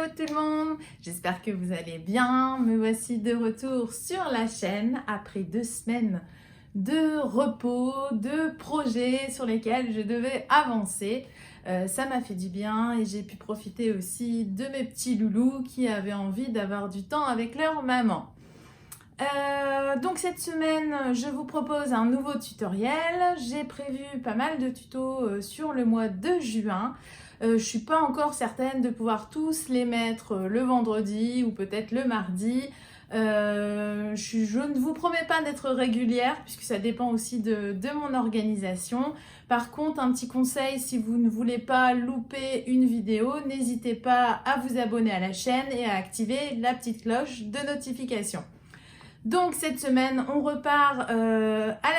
Hello tout le monde, j'espère que vous allez bien. Me voici de retour sur la chaîne après 2 semaines de repos, de projets sur lesquels je devais avancer. Ça m'a fait du bien et j'ai pu profiter aussi de mes petits loulous qui avaient envie d'avoir du temps avec leur maman. Donc cette semaine, je vous propose un nouveau tutoriel. J'ai prévu pas mal de tutos sur le mois de juin. Je suis pas encore certaine de pouvoir tous les mettre le vendredi ou peut-être le mardi. Je ne vous promets pas d'être régulière puisque ça dépend aussi de mon organisation. Par contre, un petit conseil, si vous ne voulez pas louper une vidéo, n'hésitez pas à vous abonner à la chaîne et à activer la petite cloche de notification. Donc cette semaine, on repart à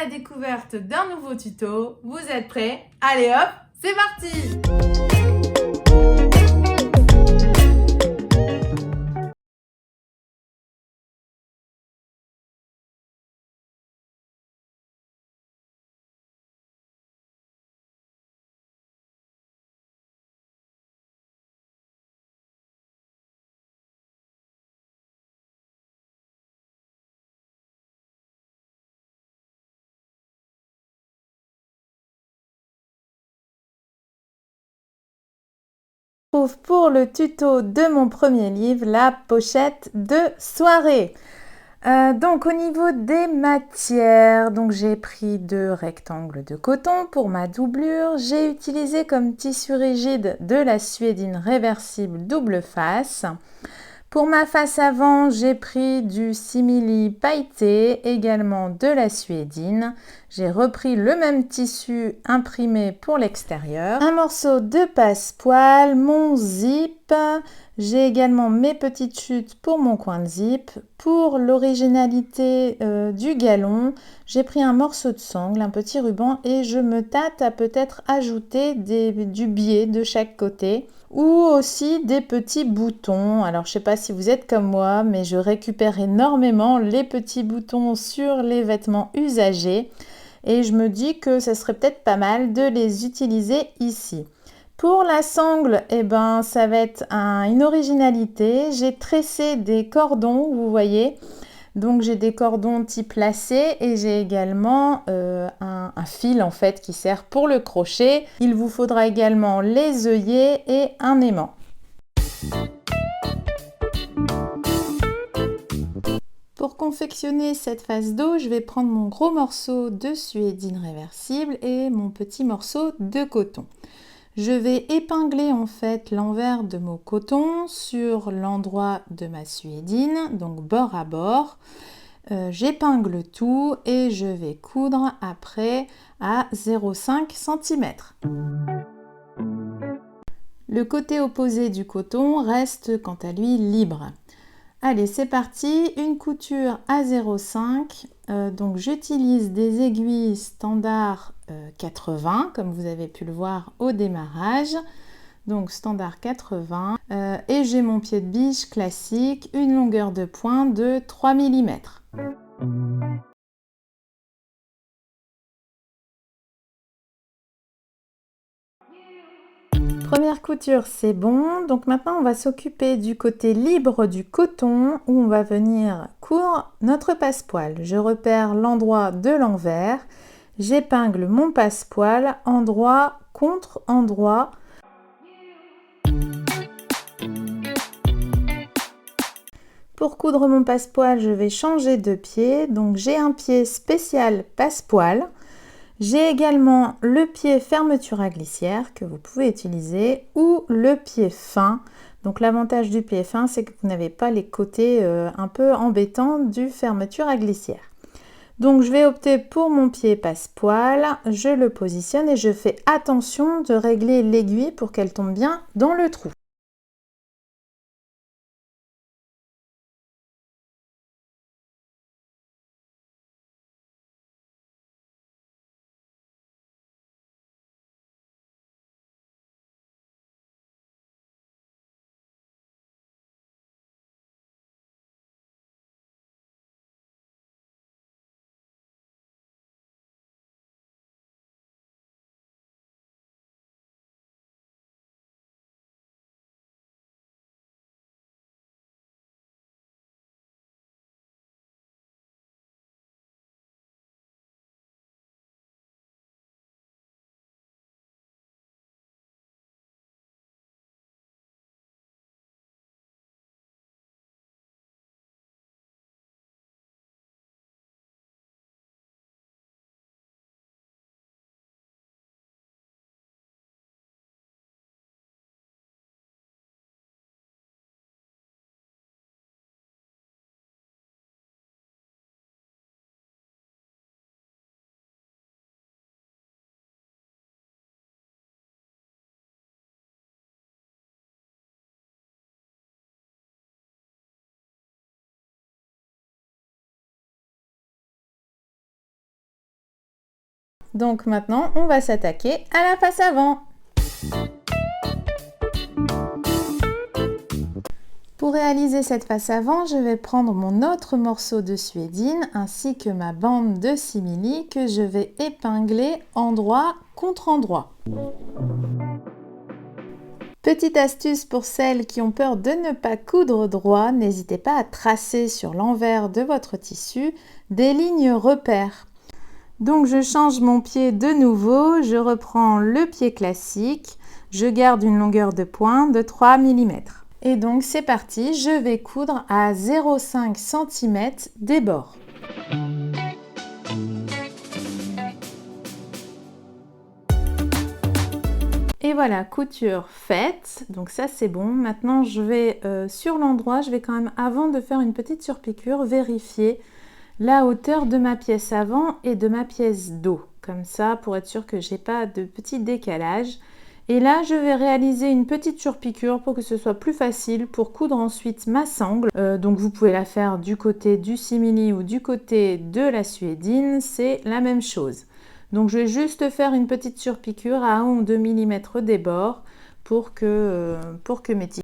la découverte d'un nouveau tuto. Vous êtes prêts? Allez hop, c'est parti! Pour le tuto de mon premier livre, la pochette de soirée. Donc au niveau des matières, j'ai pris 2 rectangles de coton pour ma doublure. J'ai utilisé comme tissu rigide de la suédine réversible double face. Pour ma face avant, j'ai pris du simili pailleté, également de la suédine. J'ai repris le même tissu imprimé pour l'extérieur. Un morceau de passepoil, mon zip. J'ai également mes petites chutes pour mon coin de zip. Pour l'originalité du galon, j'ai pris un morceau de sangle, un petit ruban et je me tâte à peut-être ajouter du biais de chaque côté ou aussi des petits boutons. Alors je sais pas si vous êtes comme moi, mais je récupère énormément les petits boutons sur les vêtements usagés et je me dis que ça serait peut-être pas mal de les utiliser ici. Pour la sangle, ça va être une originalité. J'ai tressé des cordons, vous voyez. Donc j'ai des cordons type lacet et j'ai également un fil en fait qui sert pour le crochet. Il vous faudra également les œillets et un aimant. Pour confectionner cette face dos, je vais prendre mon gros morceau de suédine réversible et mon petit morceau de coton. Je vais épingler en fait l'envers de mon coton sur l'endroit de ma suédine, donc bord à bord. J'épingle tout et je vais coudre après à 0,5 cm. Le côté opposé du coton reste quant à lui libre. Allez, c'est parti, une couture à 0,5. Donc j'utilise des aiguilles standard 80, comme vous avez pu le voir au démarrage. Donc standard 80. Et j'ai mon pied de biche classique, une longueur de pointe de 3 mm. Première couture, c'est bon. Donc maintenant, on va s'occuper du côté libre du coton où on va venir coudre notre passepoil. Je repère l'endroit de l'envers. J'épingle mon passepoil endroit contre endroit. Pour coudre mon passepoil, je vais changer de pied. Donc j'ai un pied spécial passepoil. J'ai également le pied fermeture à glissière que vous pouvez utiliser ou le pied fin. Donc l'avantage du pied fin, c'est que vous n'avez pas les côtés un peu embêtants du fermeture à glissière. Donc je vais opter pour mon pied passepoil, je le positionne et je fais attention de régler l'aiguille pour qu'elle tombe bien dans le trou. Donc maintenant, on va s'attaquer à la face avant. Pour réaliser cette face avant, je vais prendre mon autre morceau de suédine ainsi que ma bande de simili que je vais épingler endroit contre endroit. Petite astuce pour celles qui ont peur de ne pas coudre droit, n'hésitez pas à tracer sur l'envers de votre tissu des lignes repères. Donc je change mon pied de nouveau, je reprends le pied classique, je garde une longueur de pointe de 3 mm. Et donc c'est parti, je vais coudre à 0,5 cm des bords. Et voilà, couture faite, donc ça c'est bon. Maintenant je vais sur l'endroit, je vais quand même, avant de faire une petite surpiqûre, vérifier la hauteur de ma pièce avant et de ma pièce dos, comme ça pour être sûr que j'ai pas de petit décalage. Et là je vais réaliser une petite surpiqûre pour que ce soit plus facile pour coudre ensuite ma sangle. Donc vous pouvez la faire du côté du simili ou du côté de la suédine, c'est la même chose. Donc je vais juste faire une petite surpiqûre à 1 ou 2 mm des bords pour que mes tissus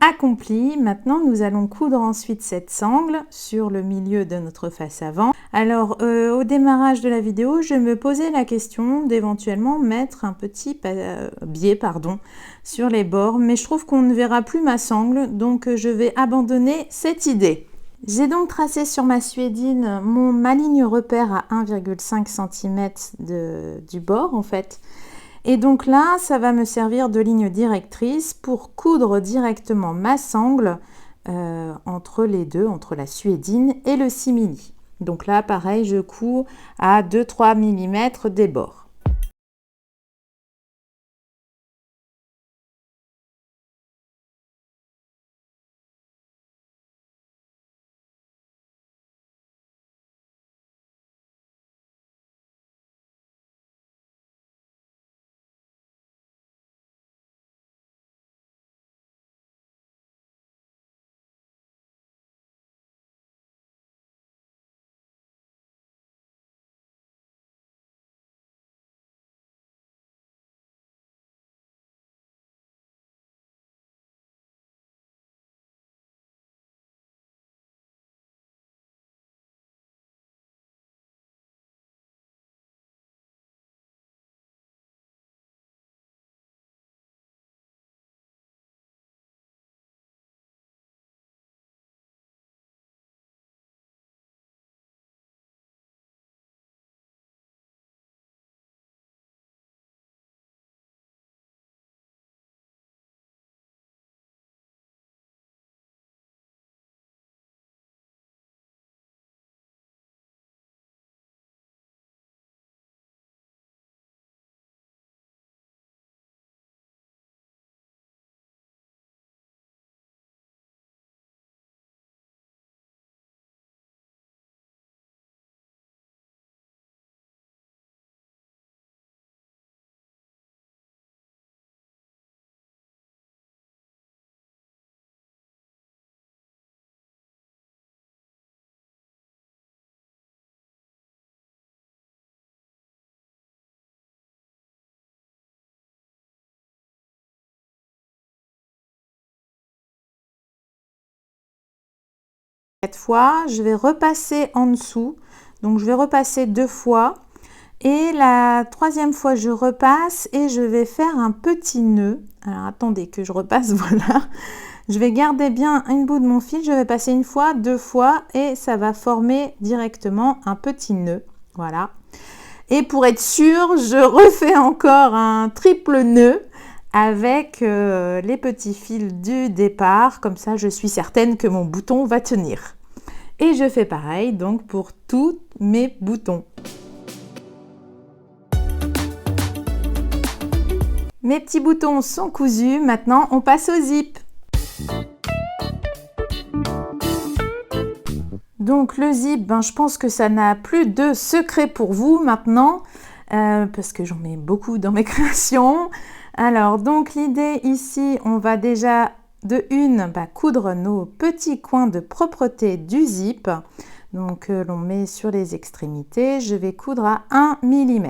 accomplis. Maintenant nous allons coudre ensuite cette sangle sur le milieu de notre face avant. Alors au démarrage de la vidéo, je me posais la question d'éventuellement mettre un petit biais sur les bords, mais je trouve qu'on ne verra plus ma sangle, donc je vais abandonner cette idée. J'ai donc tracé sur ma suédine ma ligne repère à 1,5 cm du bord en fait. Et donc là, ça va me servir de ligne directrice pour coudre directement ma sangle entre les deux, entre la suédine et le simili. Donc là, pareil, je couds à 2-3 mm des bords. 4 fois, je vais repasser en dessous. Donc je vais repasser 2 fois. Et la 3e fois, je repasse et je vais faire un petit nœud. Alors attendez que je repasse, voilà. Je vais garder bien une bout de mon fil, je vais passer 1 fois, 2 fois et ça va former directement un petit nœud. Voilà. Et pour être sûr, je refais encore un triple nœud avec les petits fils du départ. Comme ça, je suis certaine que mon bouton va tenir. Et je fais pareil donc pour tous mes boutons. Mes petits boutons sont cousus, maintenant on passe au zip. Donc le zip, je pense que ça n'a plus de secret pour vous maintenant, parce que j'en mets beaucoup dans mes créations. Alors donc l'idée ici, on va déjà de une coudre nos petits coins de propreté du zip. Donc l'on met sur les extrémités, je vais coudre à 1 mm.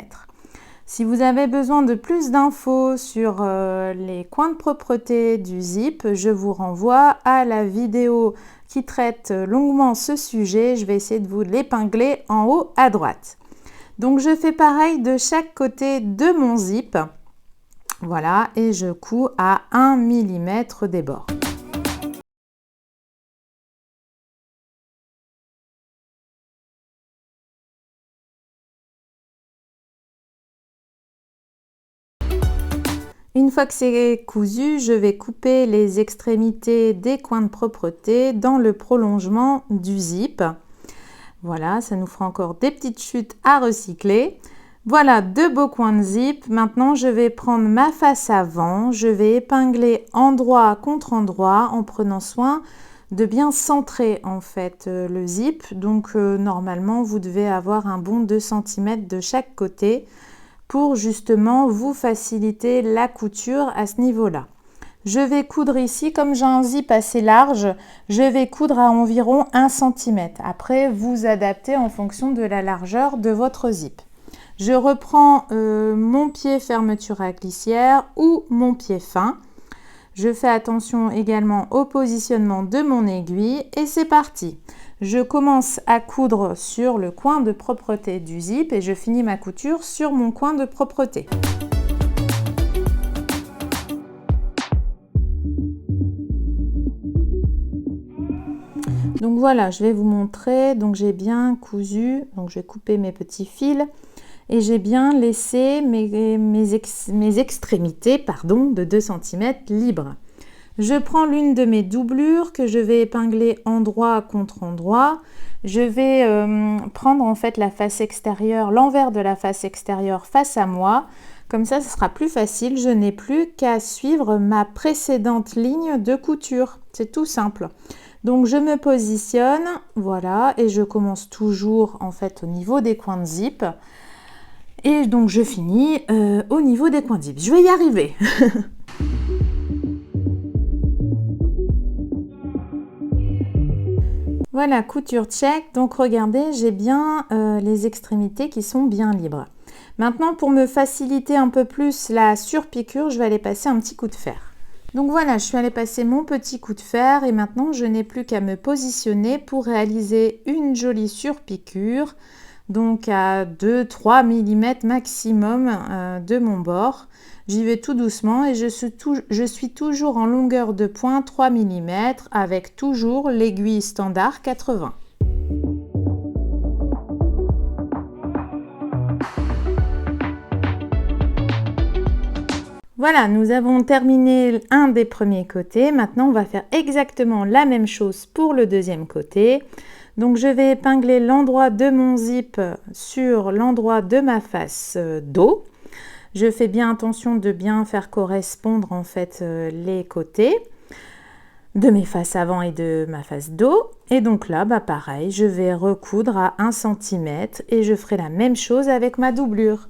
Si vous avez besoin de plus d'infos sur les coins de propreté du zip, je vous renvoie à la vidéo qui traite longuement ce sujet. Je vais essayer de vous l'épingler en haut à droite. Donc je fais pareil de chaque côté de mon zip. Voilà, et je couds à 1 mm des bords. Une fois que c'est cousu, je vais couper les extrémités des coins de propreté dans le prolongement du zip. Voilà, ça nous fera encore des petites chutes à recycler. Voilà, 2 beaux coins de zip. Maintenant, je vais prendre ma face avant. Je vais épingler endroit contre endroit en prenant soin de bien centrer en fait le zip. Donc normalement, vous devez avoir un bon 2 cm de chaque côté pour justement vous faciliter la couture à ce niveau-là. Je vais coudre ici, comme j'ai un zip assez large, je vais coudre à environ 1 cm. Après, vous adaptez en fonction de la largeur de votre zip. Je reprends mon pied fermeture à glissière ou mon pied fin. Je fais attention également au positionnement de mon aiguille et c'est parti. Je commence à coudre sur le coin de propreté du zip et je finis ma couture sur mon coin de propreté. Donc voilà, je vais vous montrer. Donc j'ai bien cousu, donc je vais couper mes petits fils et j'ai bien laissé mes extrémités de 2 cm libres. Je prends l'une de mes doublures que je vais épingler endroit contre endroit. Je vais prendre en fait la face extérieure, l'envers de la face extérieure face à moi. Comme ça, ce sera plus facile. Je n'ai plus qu'à suivre ma précédente ligne de couture. C'est tout simple. Donc je me positionne, voilà, et je commence toujours en fait au niveau des coins de zip. Et donc je finis au niveau des coins de zip. Je vais y arriver. Voilà, couture check. Donc regardez, j'ai bien les extrémités qui sont bien libres. Maintenant, pour me faciliter un peu plus la surpiqûre, je vais aller passer un petit coup de fer. Donc voilà, je suis allée passer mon petit coup de fer et maintenant je n'ai plus qu'à me positionner pour réaliser une jolie surpiqûre, donc à 2-3 mm maximum de mon bord. J'y vais tout doucement et je suis toujours en longueur de pointe 3 mm avec toujours l'aiguille standard 80. Voilà, nous avons terminé un des premiers côtés. Maintenant, on va faire exactement la même chose pour le deuxième côté. Donc, je vais épingler l'endroit de mon zip sur l'endroit de ma face dos. Je fais bien attention de bien faire correspondre en fait les côtés de mes faces avant et de ma face dos. Et donc là, pareil, je vais recoudre à 1 cm et je ferai la même chose avec ma doublure.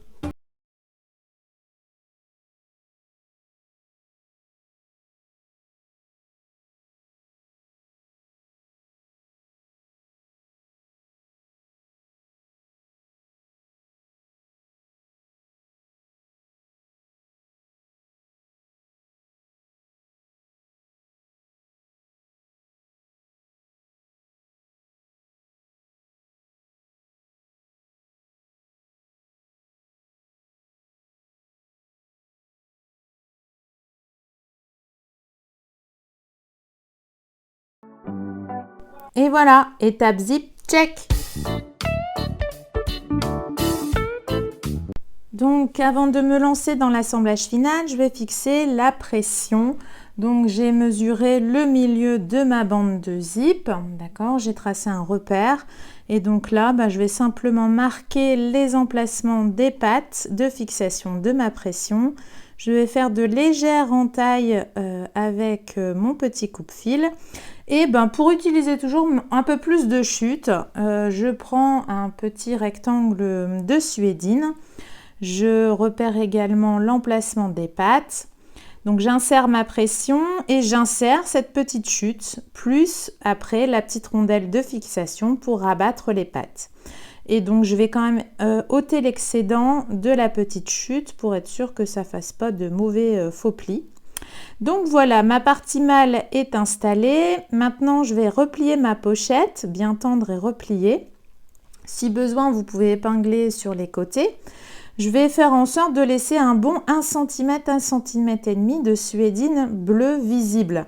Et voilà, étape zip, check! Donc avant de me lancer dans l'assemblage final, je vais fixer la pression. Donc j'ai mesuré le milieu de ma bande de zip, d'accord, j'ai tracé un repère et donc là je vais simplement marquer les emplacements des pattes de fixation de ma pression. Je vais faire de légères entailles avec mon petit coupe-fil et pour utiliser toujours un peu plus de chute, je prends un petit rectangle de suédine. Je repère également l'emplacement des pattes. Donc j'insère ma pression et j'insère cette petite chute, plus après la petite rondelle de fixation pour rabattre les pattes. Et donc je vais quand même ôter l'excédent de la petite chute pour être sûr que ça ne fasse pas de mauvais faux plis. Donc voilà, ma partie malle est installée. Maintenant je vais replier ma pochette, bien tendre et replier. Si besoin, vous pouvez épingler sur les côtés. Je vais faire en sorte de laisser un bon 1 cm, 1 cm et demi de suédine bleue visible.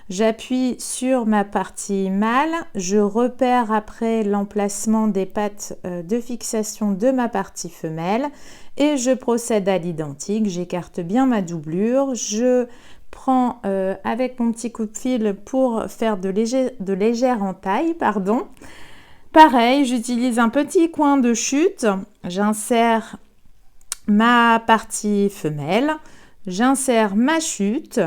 J'appuie sur ma partie malle, je repère après l'emplacement des pattes de fixation de ma partie femelle et je procède à l'identique. J'écarte bien ma doublure, je prends avec mon petit coupe-fil pour faire de légères entailles, pardon. Pareil, j'utilise un petit coin de chute, j'insère ma partie femelle, j'insère ma chute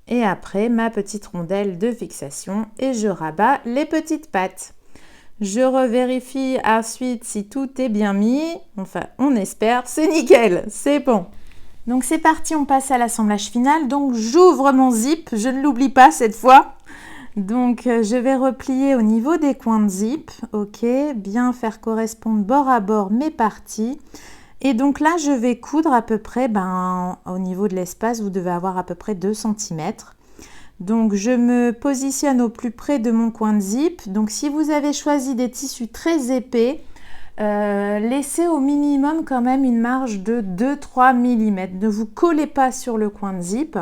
et après ma petite rondelle de fixation et je rabats les petites pattes. Je revérifie ensuite si tout est bien mis, enfin on espère, c'est nickel, c'est bon. Donc c'est parti, on passe à l'assemblage final. Donc j'ouvre mon zip, je ne l'oublie pas cette fois. Donc je vais replier au niveau des coins de zip, ok, bien faire correspondre bord à bord mes parties. Et donc là, je vais coudre à peu près, au niveau de l'espace, vous devez avoir à peu près 2 cm. Donc je me positionne au plus près de mon coin de zip. Donc si vous avez choisi des tissus très épais, laissez au minimum quand même une marge de 2-3 mm. Ne vous collez pas sur le coin de zip.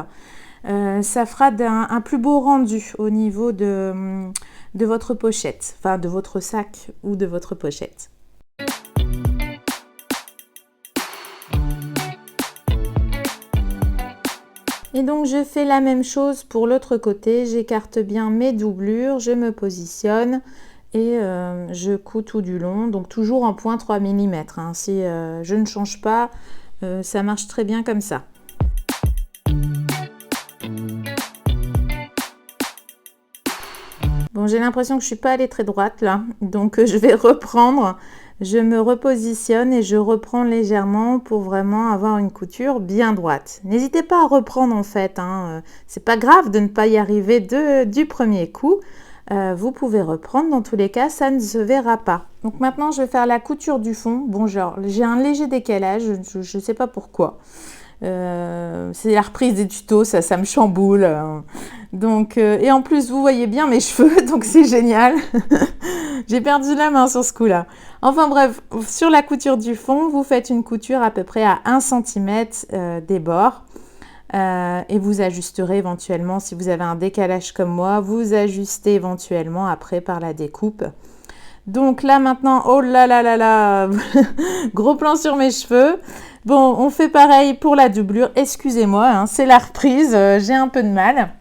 Ça fera un plus beau rendu au niveau de votre pochette, enfin de votre sac ou de votre pochette. Et donc je fais la même chose pour l'autre côté, j'écarte bien mes doublures, je me positionne et je couds tout du long, donc toujours en point 3 mm. Hein. Si je ne change pas, ça marche très bien comme ça. Bon, j'ai l'impression que je ne suis pas allée très droite là, donc je vais reprendre. Je me repositionne et je reprends légèrement pour vraiment avoir une couture bien droite. N'hésitez pas à reprendre en fait, hein. C'est pas grave de ne pas y arriver du premier coup. Vous pouvez reprendre, dans tous les cas, ça ne se verra pas. Donc maintenant, je vais faire la couture du fond. Bon, genre, j'ai un léger décalage, je ne sais pas pourquoi. C'est la reprise des tutos, ça me chamboule. Donc, et en plus, vous voyez bien mes cheveux, donc c'est génial. J'ai perdu la main sur ce coup-là. Enfin bref, sur la couture du fond, vous faites une couture à peu près à 1 cm des bords. Et vous ajusterez éventuellement, si vous avez un décalage comme moi, vous ajustez éventuellement après par la découpe. Donc là maintenant, oh là là là là, gros plan sur mes cheveux. Bon, on fait pareil pour la doublure, excusez-moi, hein, c'est la reprise, j'ai un peu de mal.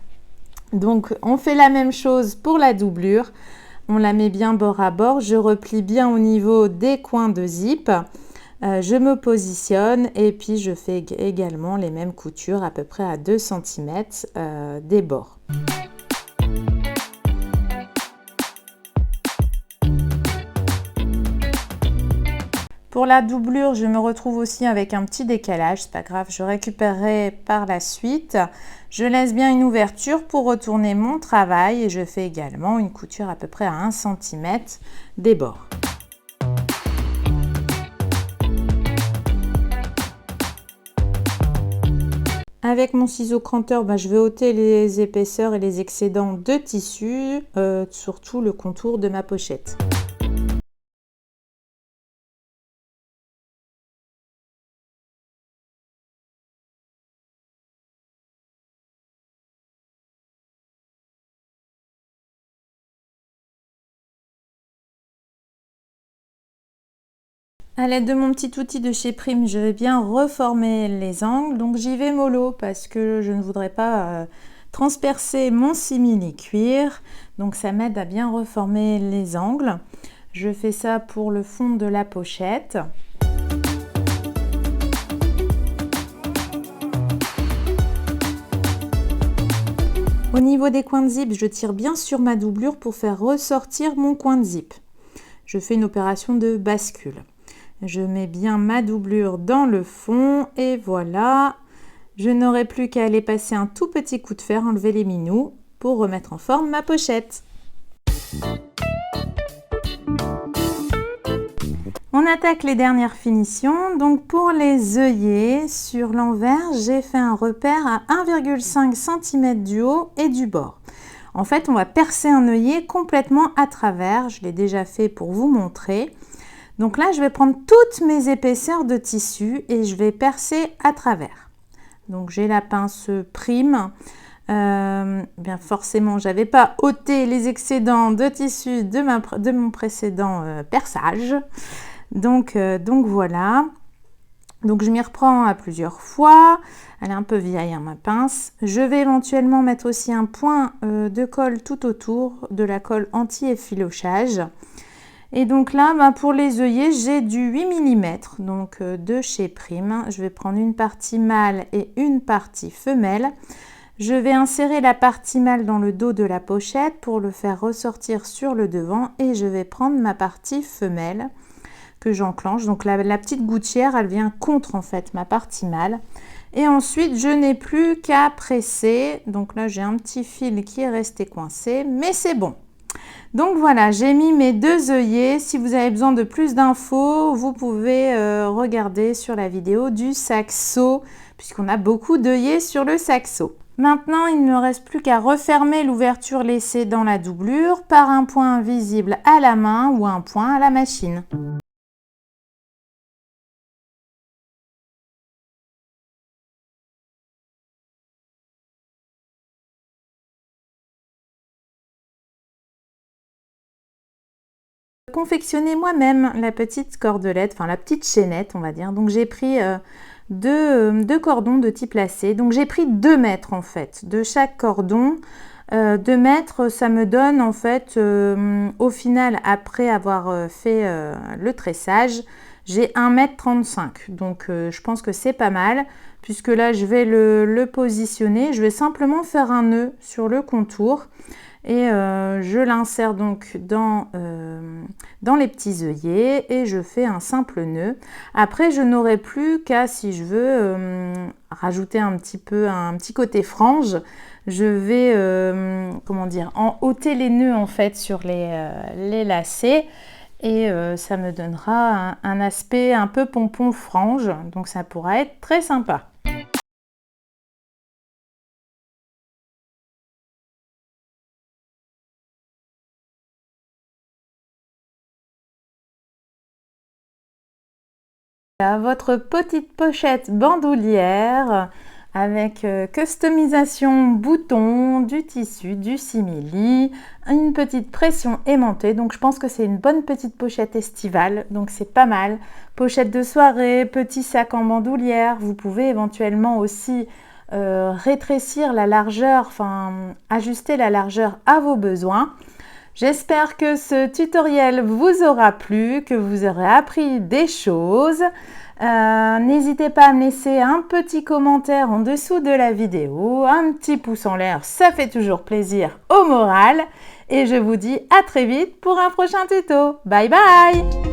Donc on fait la même chose pour la doublure. On la met bien bord à bord, je replie bien au niveau des coins de zip. Je me positionne et puis je fais également les mêmes coutures à peu près à 2 cm des bords. Pour la doublure, je me retrouve aussi avec un petit décalage, c'est pas grave, je récupérerai par la suite. Je laisse bien une ouverture pour retourner mon travail et je fais également une couture à peu près à 1 cm des bords. Avec mon ciseau cranteur, je vais ôter les épaisseurs et les excédents de tissu, surtout le contour de ma pochette. À l'aide de mon petit outil de chez Prime, je vais bien reformer les angles. Donc j'y vais mollo parce que je ne voudrais pas transpercer mon simili-cuir. Donc ça m'aide à bien reformer les angles. Je fais ça pour le fond de la pochette. Au niveau des coins de zip, je tire bien sur ma doublure pour faire ressortir mon coin de zip. Je fais une opération de bascule. Je mets bien ma doublure dans le fond et voilà. Je n'aurai plus qu'à aller passer un tout petit coup de fer, enlever les minous pour remettre en forme ma pochette. On attaque les dernières finitions. Donc pour les œillets, sur l'envers, j'ai fait un repère à 1,5 cm du haut et du bord. En fait, on va percer un œillet complètement à travers. Je l'ai déjà fait pour vous montrer. Donc là, je vais prendre toutes mes épaisseurs de tissu et je vais percer à travers. Donc j'ai la pince Prime. Bien forcément, j'avais pas ôté les excédents de tissu de mon précédent perçage. Donc voilà. Donc je m'y reprends à plusieurs fois. Elle est un peu vieille hein, ma pince. Je vais éventuellement mettre aussi un point de colle tout autour, de la colle anti-effilochage. Et donc là, pour les œillets, j'ai du 8 mm, donc de chez Prime. Je vais prendre une partie mâle et une partie femelle. Je vais insérer la partie mâle dans le dos de la pochette pour le faire ressortir sur le devant. Et je vais prendre ma partie femelle que j'enclenche. Donc la petite gouttière, elle vient contre en fait ma partie mâle. Et ensuite, je n'ai plus qu'à presser. Donc là, j'ai un petit fil qui est resté coincé, mais c'est bon. Donc voilà, j'ai mis mes deux œillets. Si vous avez besoin de plus d'infos, vous pouvez regarder sur la vidéo du saxo, puisqu'on a beaucoup d'œillets sur le saxo. Maintenant, il ne reste plus qu'à refermer l'ouverture laissée dans la doublure par un point invisible à la main ou un point à la machine. Confectionner moi-même la petite cordelette, enfin la petite chaînette on va dire. Donc j'ai pris deux cordons de type lacet. Donc j'ai pris 2 mètres en fait de chaque cordon. 2 mètres, ça me donne en fait au final après avoir fait le tressage, j'ai 1,35 m. Donc je pense que c'est pas mal puisque là je vais le positionner. Je vais simplement faire un nœud sur le contour. Et je l'insère donc dans les petits œillets et je fais un simple nœud. Après, je n'aurai plus qu'à, si je veux, rajouter un petit côté frange. Je vais, comment dire, ôter les nœuds en fait sur les lacets et ça me donnera un aspect un peu pompon frange. Donc ça pourra être très sympa. Votre petite pochette bandoulière avec customisation bouton, du tissu, du simili, une petite pression aimantée. Donc je pense que c'est une bonne petite pochette estivale, donc c'est pas mal. Pochette de soirée, petit sac en bandoulière. Vous pouvez éventuellement aussi rétrécir la largeur, enfin ajuster la largeur à vos besoins. J'espère que ce tutoriel vous aura plu, que vous aurez appris des choses. N'hésitez pas à me laisser un petit commentaire en dessous de la vidéo, un petit pouce en l'air, ça fait toujours plaisir au moral. Et je vous dis à très vite pour un prochain tuto. Bye bye!